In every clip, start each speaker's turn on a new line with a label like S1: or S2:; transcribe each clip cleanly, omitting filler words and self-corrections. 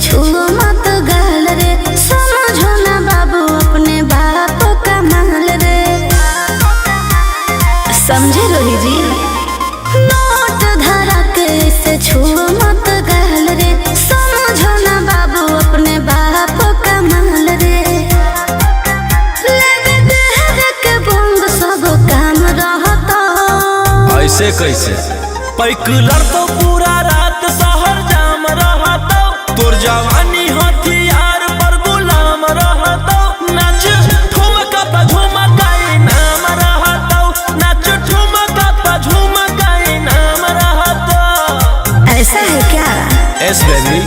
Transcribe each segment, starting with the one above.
S1: छुओ मत गाल रे, समझो ना बाबू अपने बाप का माल रे। समझे रोही जी, नोट धरा के से छुओ मत गाल रे, समझो ना बाबू अपने बाप का माल रे। लेवे देहर के बंग सब काम रहता।
S2: ऐसे कैसे पैकुलर तो पूरा रात शहर जाम रहता। तोर जवानी हथियार पर गुलाम रहता। नाच ठुमका पे झुमकाई नाम रहता। नाच ठुमका पे झुमकाई नाम रहता।
S1: ऐसा है क्या?
S2: एस बेबी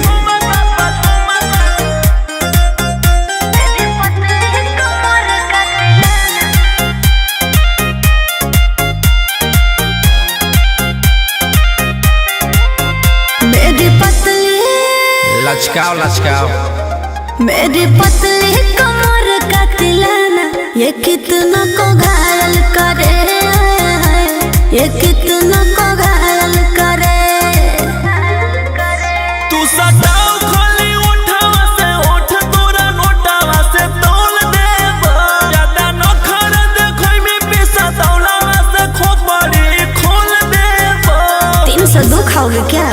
S2: लचकाओ लचकाओ
S1: मेरी पतली कमर का तिलाना, ये कितना को घायल करे, ये कितना को घायल करे।
S2: तू सटाओ खाली उठावा से उठ, तोरा नोटावा से तोल देब। ज्यादा नखर देखै में पैसा दौलावा से खोपड़ी खोल देब।
S1: 302 खाओगे क्या?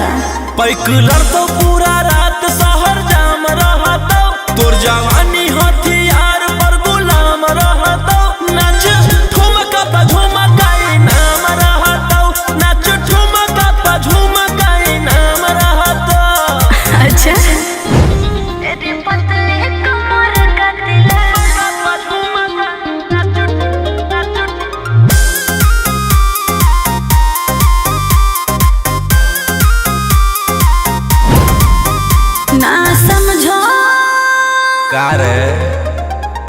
S2: पैकुलर तो पूरा रात शहर जाम रहता। तोर जवानी हथियार पर गुलाम रहता। नाच ठुमका पे झुमकाई नाम रहता। नाच ठुमका पे झुमकाई नाम रहता।
S1: अच्छा मेरी पतली कमर का तिलाना, ना समझो
S2: का रे,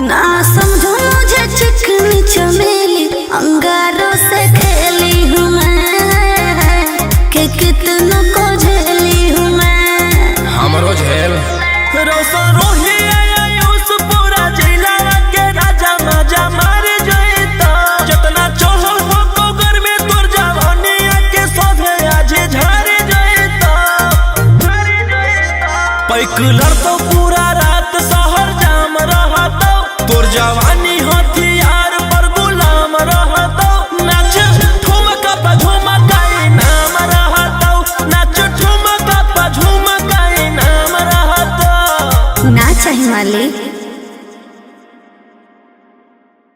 S1: ना समझो मुझे चिकनी चमेली, अंगारों से खेली हूँ मैं, कि कितना को झेली हूँ मैं।
S2: हमरो झेल रोशन रोही आयुष पूरा जिला के राजा मजा मार जइता। जितना चढ़ल हो कोगर में तोर जवानी के सोधे आज झाड़ जइता। पैकुलर तो पूरा रात शहर जाम रहता। तोर जवानी हथियार पर गुलाम रहता। नाच ठुमका पे झुमकाई नाम रहता। नाच ठुमका पे झुमकाई नाम रहता।
S1: ना चाहिए मालिक।